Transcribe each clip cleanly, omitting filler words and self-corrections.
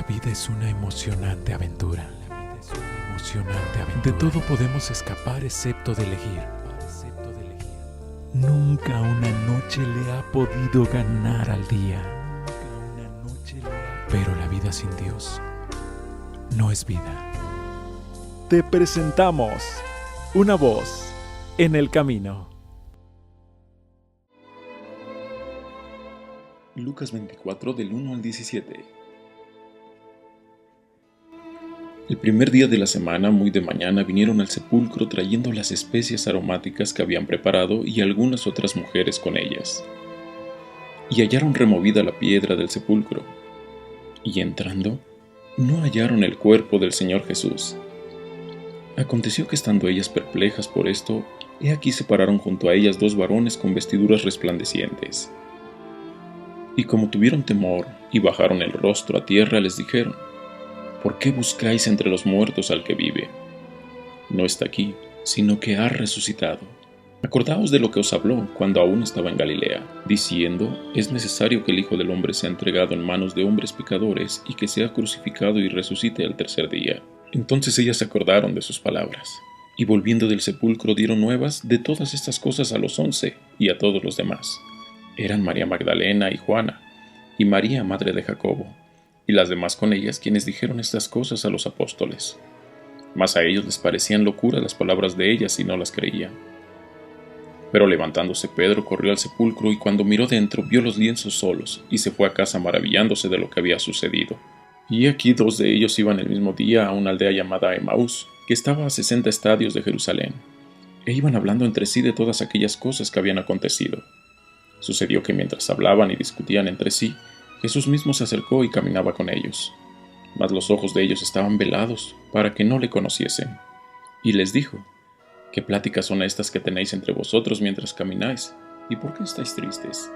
La vida es una emocionante aventura. De todo podemos escapar excepto de elegir. Nunca una noche le ha podido ganar al día. Pero la vida sin Dios no es vida. Te presentamos una voz en el camino. Lucas 24 del 1 al 17. El primer día de la semana, muy de mañana, vinieron al sepulcro trayendo las especias aromáticas que habían preparado y algunas otras mujeres con ellas. Y hallaron removida la piedra del sepulcro. Y entrando, no hallaron el cuerpo del Señor Jesús. Aconteció que estando ellas perplejas por esto, he aquí se pararon junto a ellas dos varones con vestiduras resplandecientes. Y como tuvieron temor y bajaron el rostro a tierra, les dijeron: ¿Por qué buscáis entre los muertos al que vive? No está aquí, sino que ha resucitado. Acordaos de lo que os habló cuando aún estaba en Galilea, diciendo: es necesario que el Hijo del Hombre sea entregado en manos de hombres pecadores y que sea crucificado y resucite al tercer día. Entonces ellas se acordaron de sus palabras, y volviendo del sepulcro dieron nuevas de todas estas cosas a los 11 y a todos los demás. Eran María Magdalena y Juana, y María, madre de Jacobo, y las demás con ellas, quienes dijeron estas cosas a los apóstoles. Mas a ellos les parecían locura las palabras de ellas y no las creían. Pero levantándose Pedro corrió al sepulcro y cuando miró dentro vio los lienzos solos y se fue a casa maravillándose de lo que había sucedido. Y aquí dos de ellos iban el mismo día a una aldea llamada Emaús, que estaba a 60 estadios de Jerusalén, e iban hablando entre sí de todas aquellas cosas que habían acontecido. Sucedió que mientras hablaban y discutían entre sí, Jesús mismo se acercó y caminaba con ellos. Mas los ojos de ellos estaban velados, para que no le conociesen. Y les dijo: ¿Qué pláticas son estas que tenéis entre vosotros mientras camináis? ¿Y por qué estáis tristes?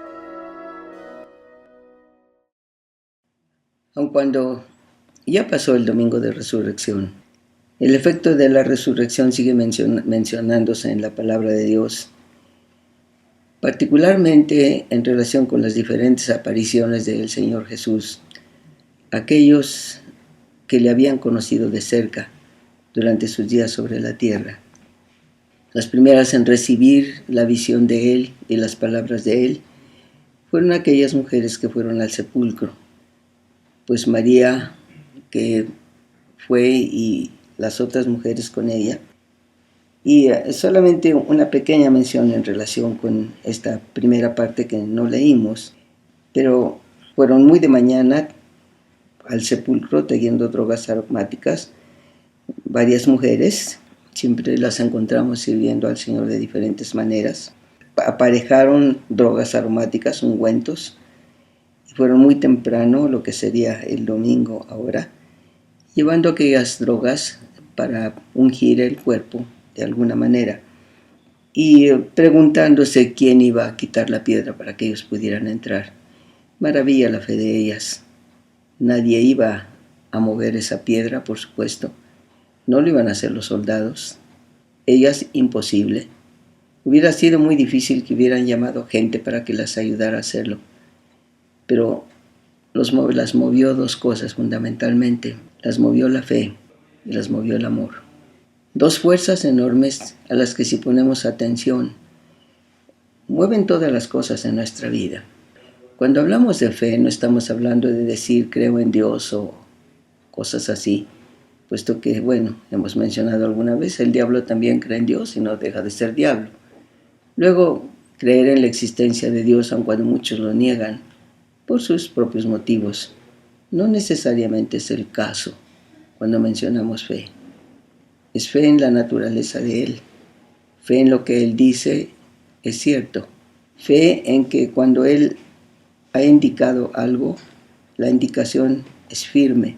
Aun cuando ya pasó el domingo de resurrección, el efecto de la resurrección sigue mencionándose en la palabra de Dios, particularmente en relación con las diferentes apariciones del Señor Jesús, aquellos que le habían conocido de cerca durante sus días sobre la tierra. Las primeras en recibir la visión de Él y las palabras de Él fueron aquellas mujeres que fueron al sepulcro, pues María, que fue, y las otras mujeres con ella. Y solamente una pequeña mención en relación con esta primera parte que no leímos, pero fueron muy de mañana al sepulcro trayendo drogas aromáticas, varias mujeres, siempre las encontramos sirviendo al Señor de diferentes maneras. Aparejaron drogas aromáticas, ungüentos, y fueron muy temprano, lo que sería el domingo ahora, llevando aquellas drogas para ungir el cuerpo de alguna manera, y preguntándose quién iba a quitar la piedra para que ellos pudieran entrar. Maravilla la fe de ellas. Nadie iba a mover esa piedra, por supuesto. No lo iban a hacer los soldados. Ellas, imposible. Hubiera sido muy difícil que hubieran llamado gente para que las ayudara a hacerlo. Pero las movió dos cosas fundamentalmente. Las movió la fe y las movió el amor. Dos fuerzas enormes a las que, si ponemos atención, mueven todas las cosas en nuestra vida. Cuando hablamos de fe, no estamos hablando de decir creo en Dios o cosas así, puesto que, bueno, hemos mencionado alguna vez, el diablo también cree en Dios y no deja de ser diablo. Luego, creer en la existencia de Dios, aun cuando muchos lo niegan por sus propios motivos, no necesariamente es el caso cuando mencionamos fe. Es fe en la naturaleza de Él, fe en lo que Él dice es cierto, fe en que cuando Él ha indicado algo, la indicación es firme,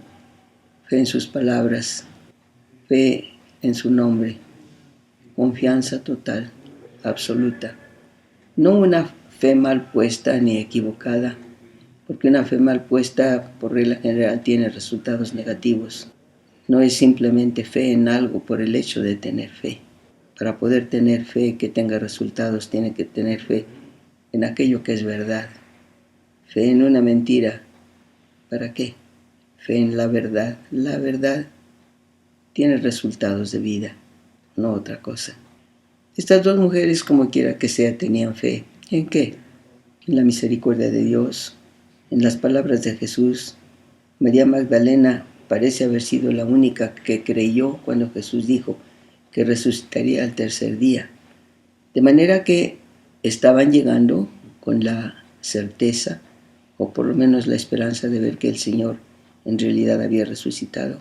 fe en sus palabras, fe en su nombre, confianza total, absoluta. No una fe mal puesta ni equivocada, porque una fe mal puesta por regla general tiene resultados negativos. No es simplemente fe en algo por el hecho de tener fe. Para poder tener fe que tenga resultados, tiene que tener fe en aquello que es verdad. Fe en una mentira, ¿para qué? fe en la verdad. La verdad tiene resultados de vida, no otra cosa. Estas dos mujeres, como quiera que sea, tenían fe. ¿En qué? En la misericordia de Dios, en las palabras de Jesús. María Magdalena parece haber sido la única que creyó cuando Jesús dijo que resucitaría al tercer día. De manera que estaban llegando con la certeza, o por lo menos la esperanza de ver que el Señor en realidad había resucitado.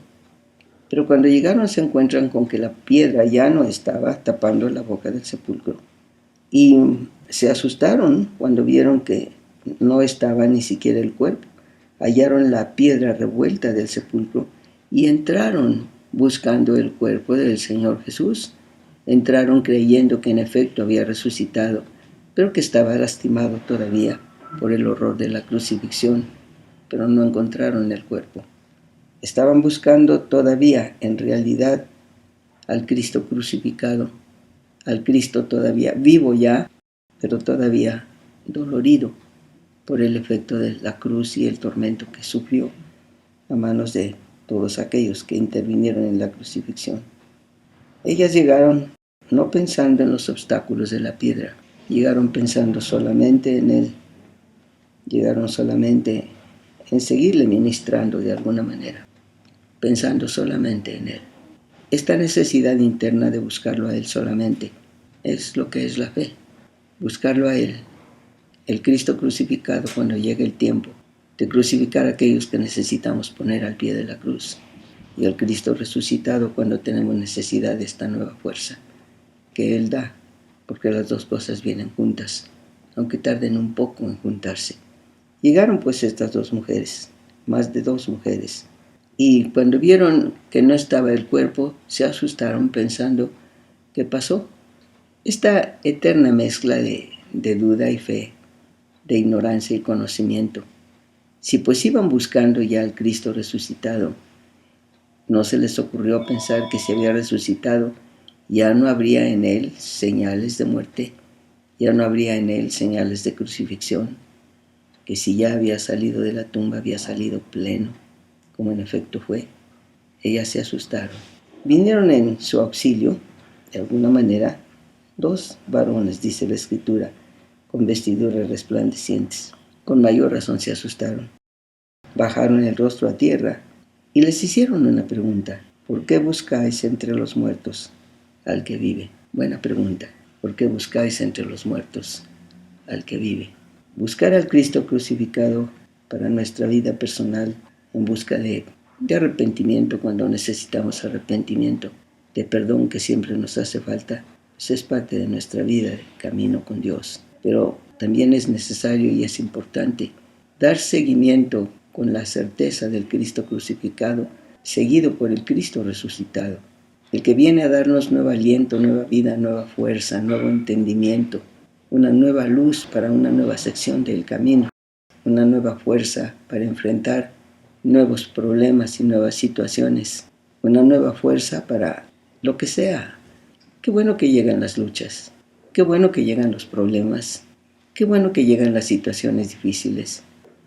Pero cuando llegaron se encuentran con que la piedra ya no estaba tapando la boca del sepulcro. Y se asustaron cuando vieron que no estaba ni siquiera el cuerpo. Hallaron la piedra revuelta del sepulcro y entraron buscando el cuerpo del Señor Jesús. Entraron creyendo que en efecto había resucitado, pero que estaba lastimado todavía por el horror de la crucifixión, pero no encontraron el cuerpo. Estaban buscando todavía, en realidad, al Cristo crucificado, al Cristo todavía vivo ya, pero todavía dolorido por el efecto de la cruz y el tormento que sufrió a manos de todos aquellos que intervinieron en la crucifixión. Ellas llegaron no pensando en los obstáculos de la piedra, llegaron pensando solamente en Él, llegaron solamente en seguirle ministrando de alguna manera, pensando solamente en Él. Esta necesidad interna de buscarlo a Él solamente es lo que es la fe, buscarlo a Él, el Cristo crucificado cuando llegue el tiempo de crucificar a aquellos que necesitamos poner al pie de la cruz, y el Cristo resucitado cuando tenemos necesidad de esta nueva fuerza que Él da, porque las dos cosas vienen juntas, aunque tarden un poco en juntarse. Llegaron pues estas dos mujeres, más de dos mujeres, y cuando vieron que no estaba el cuerpo, se asustaron pensando, ¿qué pasó? Esta eterna mezcla de duda y fe, de ignorancia y conocimiento. Si pues iban buscando ya al Cristo resucitado, ¿no se les ocurrió pensar que si había resucitado, ya no habría en Él señales de muerte, ya no habría en Él señales de crucifixión, que si ya había salido de la tumba, había salido pleno, como en efecto fue? Ellas se asustaron. Vinieron en su auxilio, de alguna manera, dos varones, dice la Escritura, con vestiduras resplandecientes. Con mayor razón se asustaron. Bajaron el rostro a tierra y les hicieron una pregunta. ¿Por qué buscáis entre los muertos al que vive? Buena pregunta. ¿Por qué buscáis entre los muertos al que vive? Buscar al Cristo crucificado para nuestra vida personal en busca de arrepentimiento cuando necesitamos arrepentimiento, de perdón que siempre nos hace falta, pues es parte de nuestra vida, de camino con Dios. Pero también es necesario y es importante dar seguimiento con la certeza del Cristo crucificado, seguido por el Cristo resucitado, el que viene a darnos nuevo aliento, nueva vida, nueva fuerza, nuevo entendimiento, una nueva luz para una nueva sección del camino, una nueva fuerza para enfrentar nuevos problemas y nuevas situaciones, una nueva fuerza para lo que sea. Qué bueno que llegan las luchas, qué bueno que llegan los problemas, qué bueno que llegan las situaciones difíciles.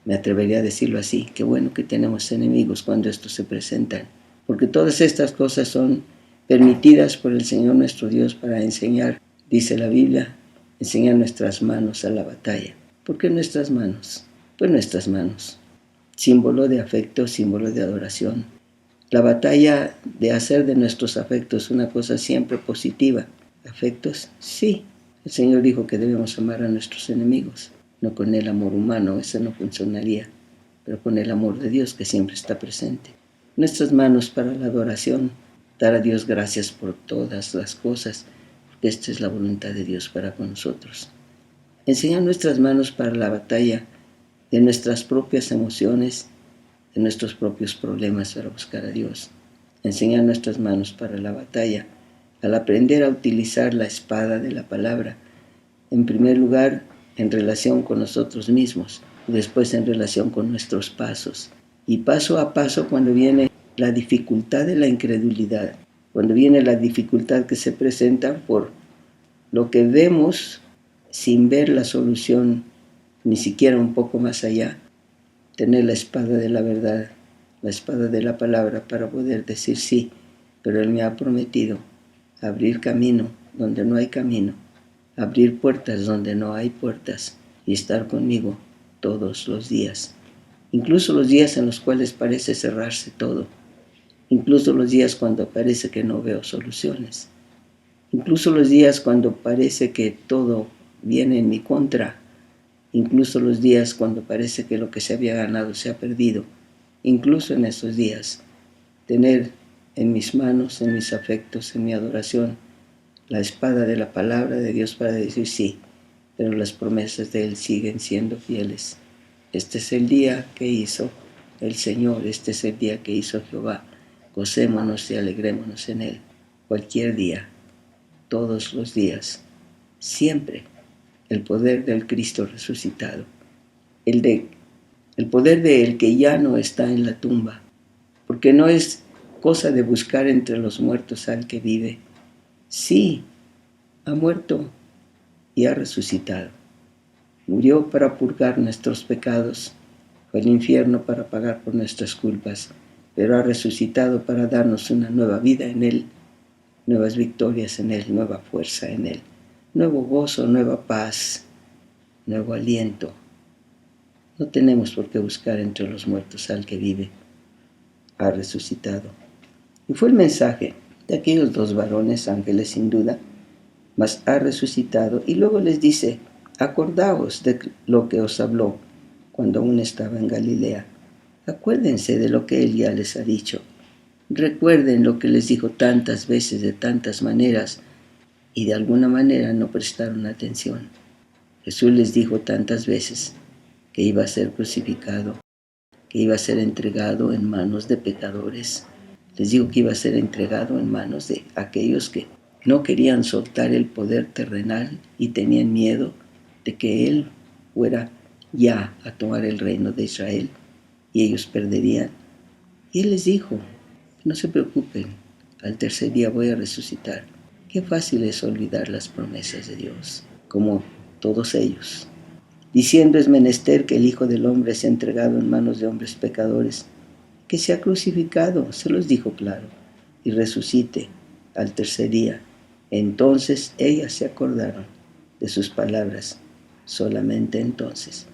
Me atrevería a decirlo así, qué bueno que tenemos enemigos cuando estos se presentan, porque todas estas cosas son permitidas por el Señor nuestro Dios para enseñar, dice la Biblia, enseñar nuestras manos a la batalla. ¿Por qué nuestras manos? Pues nuestras manos, símbolo de afecto, símbolo de adoración. La batalla de hacer de nuestros afectos una cosa siempre positiva. ¿Afectos? Sí. El Señor dijo que debemos amar a nuestros enemigos, no con el amor humano, eso no funcionaría, pero con el amor de Dios que siempre está presente. Nuestras manos para la adoración, dar a Dios gracias por todas las cosas, porque esta es la voluntad de Dios para con nosotros. Enseñar nuestras manos para la batalla de nuestras propias emociones, de nuestros propios problemas para buscar a Dios. Enseñar nuestras manos para la batalla, al aprender a utilizar la espada de la palabra, en primer lugar en relación con nosotros mismos, y después en relación con nuestros pasos. Y paso a paso cuando viene la dificultad de la incredulidad, cuando viene la dificultad que se presenta por lo que vemos sin ver la solución, ni siquiera un poco más allá, tener la espada de la verdad la espada de la palabra para poder decir sí, pero Él me ha prometido abrir camino donde no hay camino, abrir puertas donde no hay puertas y estar conmigo todos los días, incluso los días en los cuales parece cerrarse todo, incluso los días cuando parece que no veo soluciones, incluso los días cuando parece que todo viene en mi contra, incluso los días cuando parece que lo que se había ganado se ha perdido, incluso en esos días, tener en mis manos, en mis afectos, en mi adoración, la espada de la palabra de Dios para decir sí, pero las promesas de Él siguen siendo fieles. Este es el día que hizo el Señor, este es el día que hizo Jehová. Gocémonos y alegrémonos en Él. Cualquier día, todos los días, siempre, el poder del Cristo resucitado, el poder de Él que ya no está en la tumba, porque no es cosa de buscar entre los muertos al que vive. Sí, ha muerto y ha resucitado. Murió para purgar nuestros pecados, fue al infierno para pagar por nuestras culpas, pero ha resucitado para darnos una nueva vida en Él, nuevas victorias en Él, nueva fuerza en Él, nuevo gozo, nueva paz, nuevo aliento. No tenemos por qué buscar entre los muertos al que vive, ha resucitado. Y fue el mensaje de aquellos dos varones, ángeles sin duda, mas ha resucitado. Y luego les dice, acordaos de lo que os habló cuando aún estaba en Galilea. Acuérdense de lo que Él ya les ha dicho. Recuerden lo que les dijo tantas veces, de tantas maneras, y de alguna manera no prestaron atención. Jesús les dijo tantas veces que iba a ser crucificado, que iba a ser entregado en manos de pecadores. Les digo que iba a ser entregado en manos de aquellos que no querían soltar el poder terrenal y tenían miedo de que Él fuera ya a tomar el reino de Israel y ellos perderían. Y Él les dijo, no se preocupen, al tercer día voy a resucitar. Qué fácil es olvidar las promesas de Dios, como todos ellos. Diciendo es menester que el Hijo del Hombre sea entregado en manos de hombres pecadores, que sea crucificado, se los dijo claro, y resucite al tercer día. Entonces ellas se acordaron de sus palabras, solamente entonces.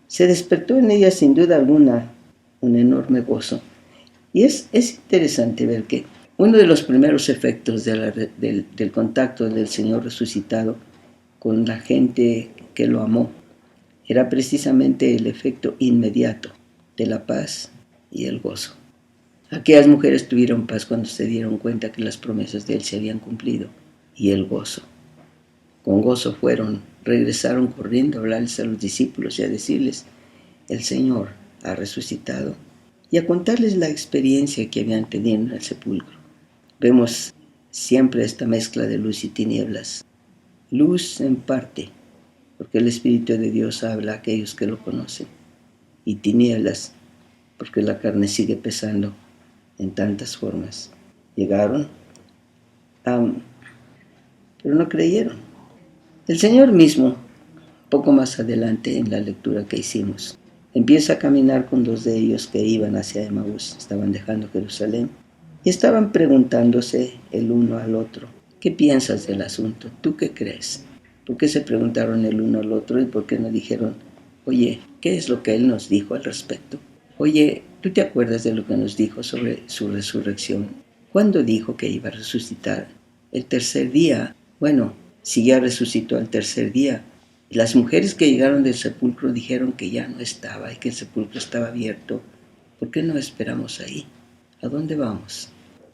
Se despertó en ellas sin duda alguna un enorme gozo. Y es interesante ver que uno de los primeros efectos del contacto del Señor resucitado con la gente que lo amó era precisamente el efecto inmediato de la paz y el gozo. Aquellas mujeres tuvieron paz cuando se dieron cuenta que las promesas de Él se habían cumplido, y el gozo. Con gozo regresaron corriendo a hablarles a los discípulos y a decirles, el Señor ha resucitado, y a contarles la experiencia que habían tenido en el sepulcro. Vemos siempre esta mezcla de luz y tinieblas. Luz en parte, porque el Espíritu de Dios habla a aquellos que lo conocen, y tinieblas, porque la carne sigue pesando en tantas formas. Llegaron, pero no creyeron. El Señor mismo, poco más adelante en la lectura que hicimos, empieza a caminar con dos de ellos que iban hacia Emaús, estaban dejando Jerusalén, y estaban preguntándose el uno al otro, ¿qué piensas del asunto? ¿Tú qué crees? ¿Por qué se preguntaron el uno al otro y por qué no dijeron, oye, ¿qué es lo que Él nos dijo al respecto? Oye, ¿tú te acuerdas de lo que nos dijo sobre su resurrección? ¿Cuándo dijo que iba a resucitar? El tercer día. Bueno, si ya resucitó al tercer día. Las mujeres que llegaron del sepulcro dijeron que ya no estaba y que el sepulcro estaba abierto. ¿Por qué no esperamos ahí? ¿A dónde vamos?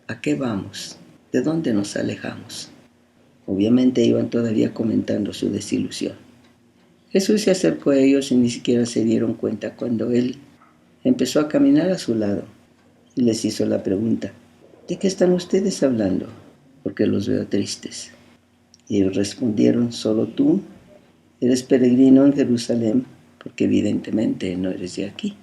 ¿A qué vamos? ¿De dónde nos alejamos? Obviamente iban todavía comentando su desilusión. Jesús se acercó a ellos y ni siquiera se dieron cuenta cuando Él empezó a caminar a su lado y les hizo la pregunta, ¿de qué están ustedes hablando? Porque los veo tristes. Y ellos respondieron, solo tú eres peregrino en Jerusalén, porque evidentemente no eres de aquí.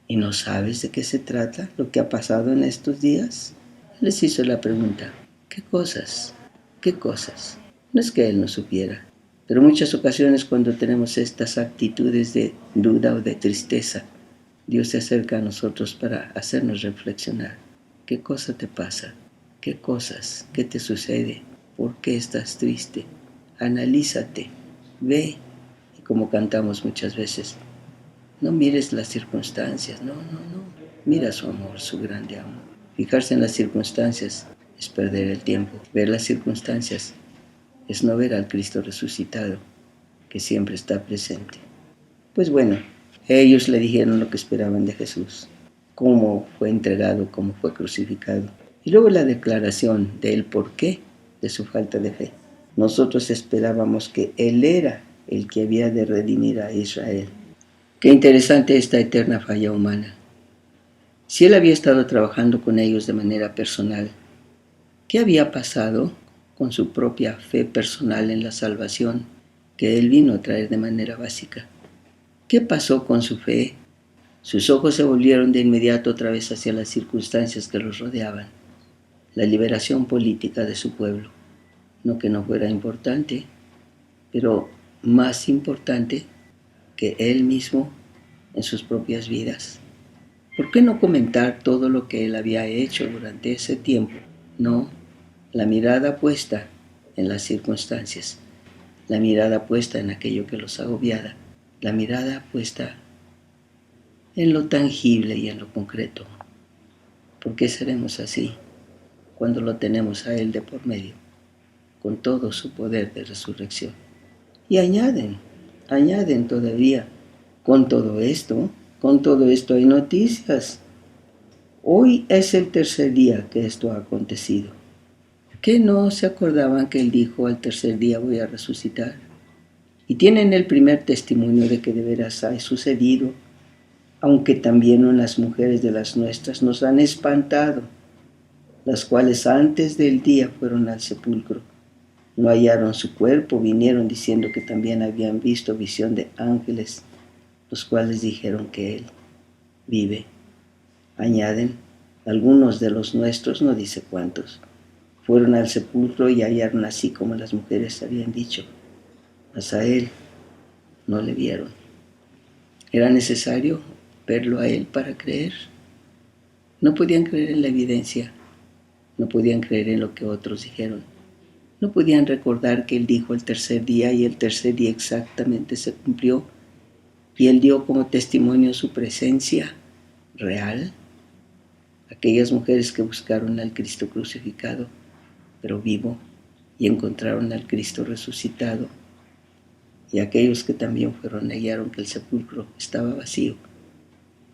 ¿Y no sabes de qué se trata lo que ha pasado en estos días? Él les hizo la pregunta, ¿qué cosas? ¿Qué cosas? No es que Él no supiera, pero muchas ocasiones cuando tenemos estas actitudes de duda o de tristeza, Dios se acerca a nosotros para hacernos reflexionar. ¿Qué cosa te pasa? ¿Qué cosas? ¿Qué te sucede? ¿Por qué estás triste? Analízate, ve. Y como cantamos muchas veces, no mires las circunstancias, no. Mira su amor, su grande amor. Fijarse en las circunstancias es perder el tiempo. Ver las circunstancias es no ver al Cristo resucitado, que siempre está presente. Pues bueno, ellos le dijeron lo que esperaban de Jesús, cómo fue entregado, cómo fue crucificado. Y luego la declaración del porqué de su falta de fe. Nosotros esperábamos que Él era el que había de redimir a Israel. Qué interesante esta eterna falla humana. Si Él había estado trabajando con ellos de manera personal, ¿qué había pasado con su propia fe personal en la salvación que Él vino a traer de manera básica? ¿Qué pasó con su fe? Sus ojos se volvieron de inmediato otra vez hacia las circunstancias que los rodeaban, la liberación política de su pueblo. No que no fuera importante, pero más importante que Él mismo en sus propias vidas. ¿Por qué no comentar todo lo que Él había hecho durante ese tiempo? No, la mirada puesta en las circunstancias, la mirada puesta en aquello que los agobiara, la mirada puesta en lo tangible y en lo concreto. ¿Por qué seremos así cuando lo tenemos a Él de por medio, con todo su poder de resurrección? Y añaden todavía, con todo esto hay noticias. Hoy es el tercer día que esto ha acontecido. ¿Qué no se acordaban que Él dijo al tercer día voy a resucitar? Y tienen el primer testimonio de que de veras ha sucedido, aunque también unas mujeres de las nuestras nos han espantado, las cuales antes del día fueron al sepulcro. No hallaron su cuerpo, vinieron diciendo que también habían visto visión de ángeles, los cuales dijeron que Él vive. Añaden, algunos de los nuestros, no dice cuántos, fueron al sepulcro y hallaron así como las mujeres habían dicho, mas a Él no le vieron. ¿Era necesario verlo a Él para creer? No podían creer en la evidencia, no podían creer en lo que otros dijeron. No podían recordar que Él dijo el tercer día y el tercer día exactamente se cumplió y Él dio como testimonio su presencia real. Aquellas mujeres que buscaron al Cristo crucificado, pero vivo, y encontraron al Cristo resucitado, y aquellos que también fueron hallaron que el sepulcro estaba vacío,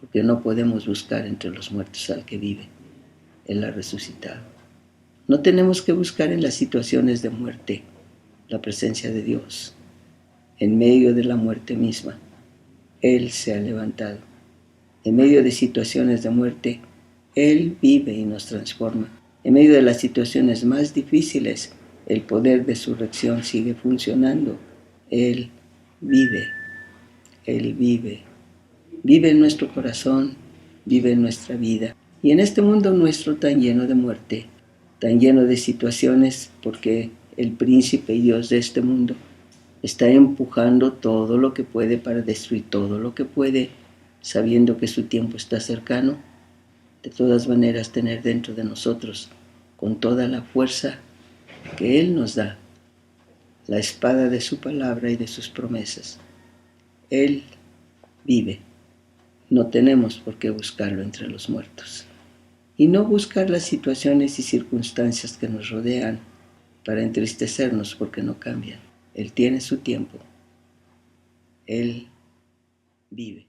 porque no podemos buscar entre los muertos al que vive. Él ha resucitado. No tenemos que buscar en las situaciones de muerte la presencia de Dios. En medio de la muerte misma, Él se ha levantado. En medio de situaciones de muerte, Él vive y nos transforma. En medio de las situaciones más difíciles, el poder de su resurrección sigue funcionando. Él vive. Él vive. Vive en nuestro corazón, vive en nuestra vida. Y en este mundo nuestro tan lleno de muerte, tan lleno de situaciones, porque el príncipe y Dios de este mundo está empujando todo lo que puede para destruir todo lo que puede, sabiendo que su tiempo está cercano. De todas maneras, tener dentro de nosotros, con toda la fuerza que Él nos da, la espada de su palabra y de sus promesas. Él vive. No tenemos por qué buscarlo entre los muertos. Y no buscar las situaciones y circunstancias que nos rodean para entristecernos porque no cambian. Él tiene su tiempo. Él vive.